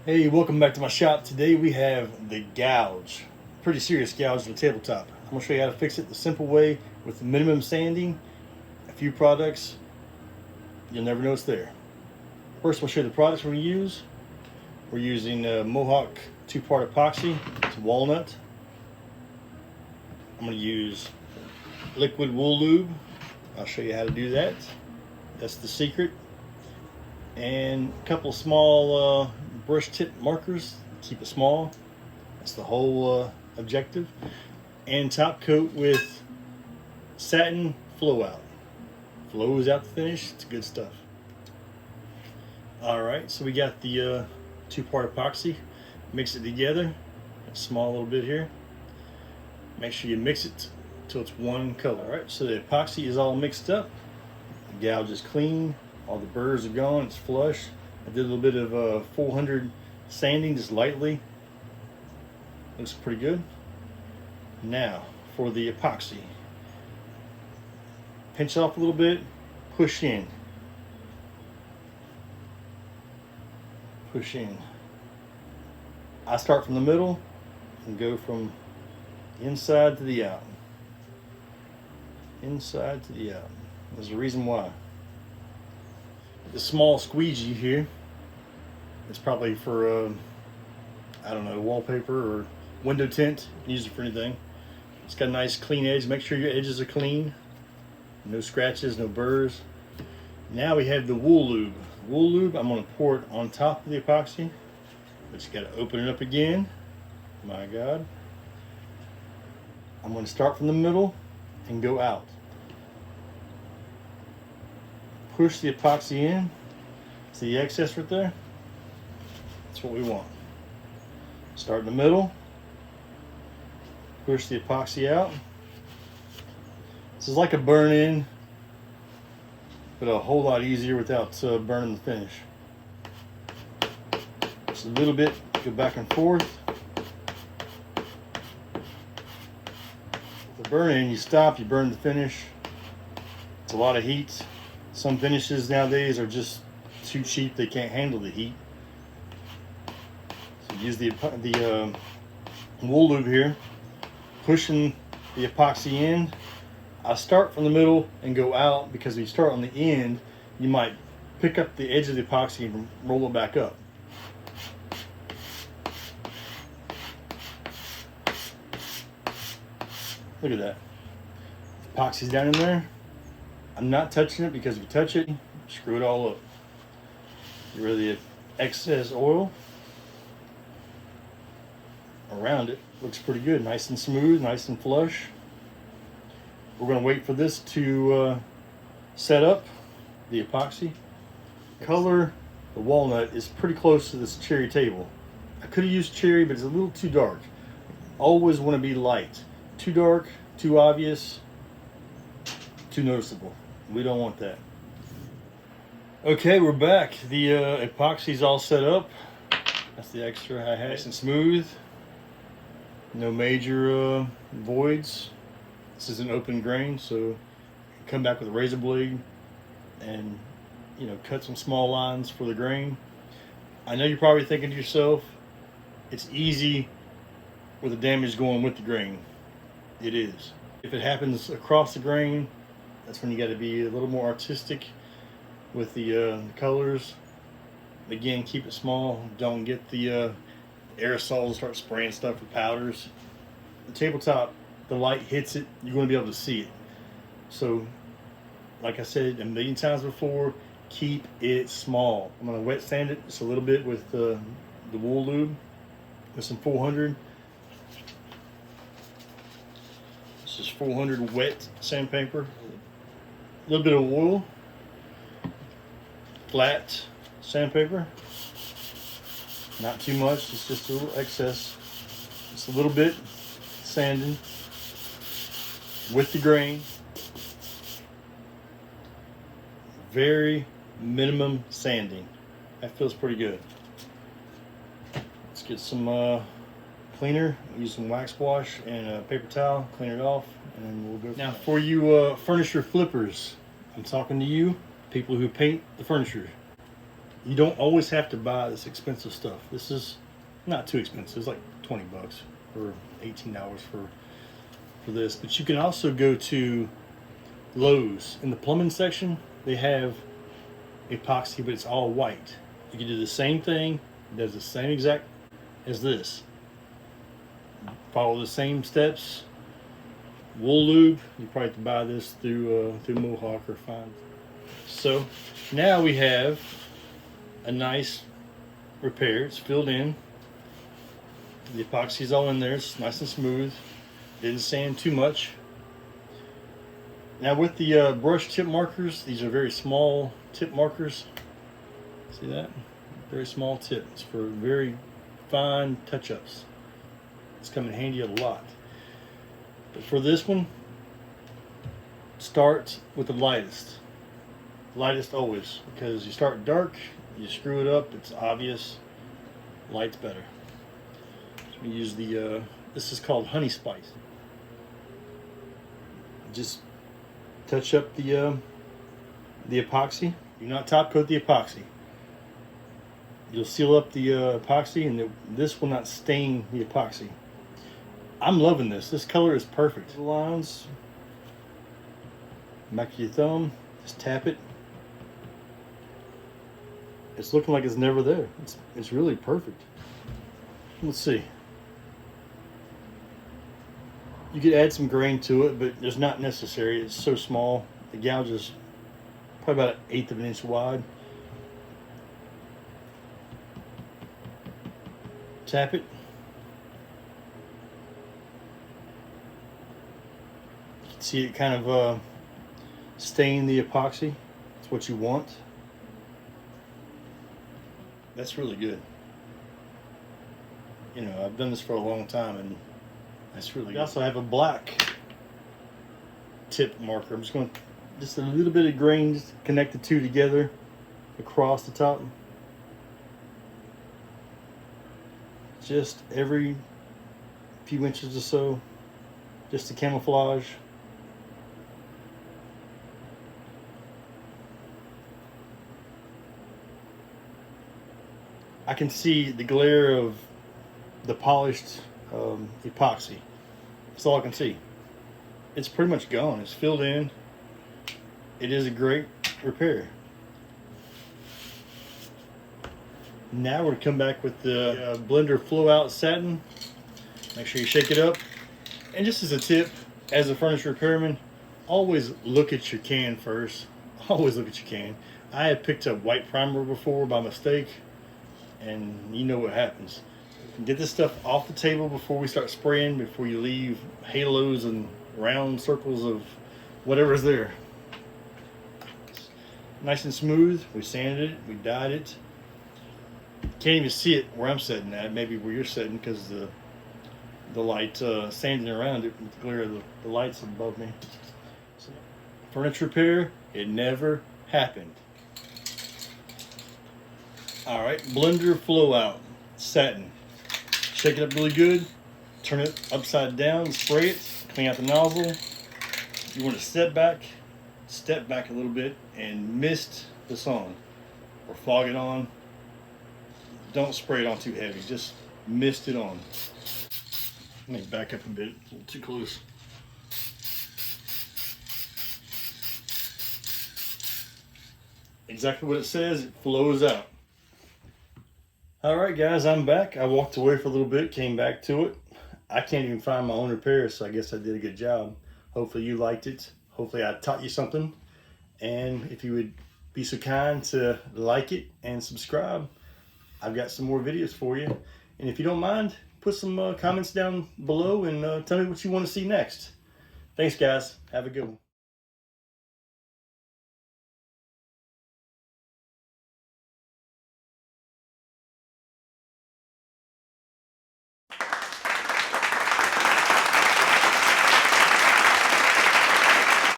Hey, welcome back to my shop. Today we have the gouge. Pretty serious gouge on the tabletop. I'm going to show you how to fix it the simple way with the minimum sanding, a few products. You'll never know it's there. First, we'll show you the products we use. We're using Mohawk 2-part epoxy. It's walnut. I'm going to use liquid wool lube. I'll show you how to do that. That's the secret. And a couple of small brush tip markers, keep it small. That's the whole objective. And top coat with satin flow out. Flows out the finish. It's good stuff. All right, so we got the 2-part epoxy. Mix it together. A small little bit here. Make sure you mix it till it's one color. All right, so the epoxy is all mixed up. The gouge is clean. All the burrs are gone. It's flush. I did a little bit of 400 sanding, just lightly. Looks pretty good. Now for the epoxy. Pinch off a little bit. Push in. Push in. I start from the middle and go from the inside to the out. Inside to the out. There's a reason why. The small squeegee here is probably for I don't know, wallpaper or window tint. You can use it for anything. It's got a nice clean edge. Make sure your edges are clean. No scratches, no burrs. Now we have the wool lube. Wool lube, I'm going to pour it on top of the epoxy, but you got to open it up again. My God. I'm going to start from the middle and go out. Push the epoxy in. See the excess right there? That's what we want. Start in the middle. Push the epoxy out. This is like a burn-in, but a whole lot easier without burning the finish. Just a little bit, go back and forth. With the burn-in, you stop, you burn the finish. It's a lot of heat. Some finishes nowadays are just too cheap, they can't handle the heat. So use the wool lube here, pushing the epoxy in. I start from the middle and go out because if you start on the end, you might pick up the edge of the epoxy and roll it back up. Look at that. Epoxy's down in there. I'm not touching it because if you touch it, screw it all up. Get rid of the excess oil around it. Looks pretty good, nice and smooth, nice and flush. We're going to wait for this to set up the epoxy. Color, the walnut is pretty close to this cherry table. I could have used cherry, but it's a little too dark. Always want to be light. Too dark, too obvious, too noticeable. We don't want that. Okay, we're back. The epoxy's all set up. That's the extra I had. Nice and smooth. No major voids. This is an open grain, so come back with a razor blade and cut some small lines for the grain. I know you're probably thinking to yourself, it's easy with the damage going with the grain. It is. If it happens across the grain, that's when you got to be a little more artistic with the colors. Again, keep it small. Don't get the aerosols and start spraying stuff with powders. The tabletop, the light hits it, you're going to be able to see it. So, like I said a million times before, keep it small. I'm going to wet sand it just a little bit with the wool lube with some 400. This is 400 wet sandpaper. A little bit of oil, flat sandpaper, not too much, it's just a little excess, just a little bit sanding with the grain. Very minimum sanding. That feels pretty good. Let's get some cleaner. Use some wax wash and a paper towel, clean it off, and then we'll go. Now for you furniture flippers, I'm talking to you, people who paint the furniture. You don't always have to buy this expensive stuff. This is not too expensive. It's like 20 bucks or $18 for this. But you can also go to Lowe's. In the plumbing section, they have epoxy, but it's all white. You can do the same thing. It does the same exact as this. Follow the same steps. Wool lube, you probably have to buy this through Mohawk or Find. So now we have a nice repair. It's filled in. The epoxy's all in there. It's nice and smooth. Didn't sand too much. Now with the brush tip markers, these are very small tip markers. See that? Very small tip. It's for very fine touch-ups. It's come in handy a lot. But for this one, start with the lightest. Lightest always, because you start dark, you screw it up, it's obvious. Light's better. So we use the, this is called honey spice. Just touch up the epoxy. Do not top coat the epoxy. You'll seal up the epoxy, and this will not stain the epoxy. I'm loving this. This color is perfect. The lines, back of your thumb, just tap it. It's looking like it's never there. It's really perfect. Let's see. You could add some grain to it, but it's not necessary. It's so small. The gouge is probably about 1/8 of an inch wide. Tap it. You can see it kind of stain the epoxy. That's what you want. That's really good. You know, I've done this for a long time, and that's really good. I also have a black tip marker. I'm just going to, just a little bit of grain, just connect the two together across the top. Just every few inches or so, just to camouflage. I can see the glare of the polished epoxy. That's all I can see. It's pretty much gone. It's filled in. It is a great repair. Now we're going to come back with the blender flow out satin. Make sure you shake it up. And just as a tip, as a furniture repairman, always look at your can first. Always look at your can. I had picked up white primer before by mistake, and you know what happens. Get this stuff off the table before we start spraying, before you leave halos and round circles of whatever's there. Nice and smooth. We sanded it, we dyed it. Can't even see it where I'm sitting at, maybe where you're sitting, because the light sanding around it with the glare of the lights above me. So, furniture repair, it never happened. All right, blender flow out satin. Shake it up really good. Turn it upside down, spray it, clean out the nozzle. You want to step back a little bit and mist this on, or fog it on. Don't spray it on too heavy, just mist it on. Let me back up a bit, a little too close. Exactly what it says, it flows out. All right, guys, I'm back. I walked away for a little bit, came back to it. I can't even find my own repair, so I guess I did a good job. Hopefully you liked it. Hopefully I taught you something. And if you would be so kind to like it and subscribe, I've got some more videos for you. And if you don't mind, put some comments down below and tell me what you want to see next. Thanks, guys. Have a good one.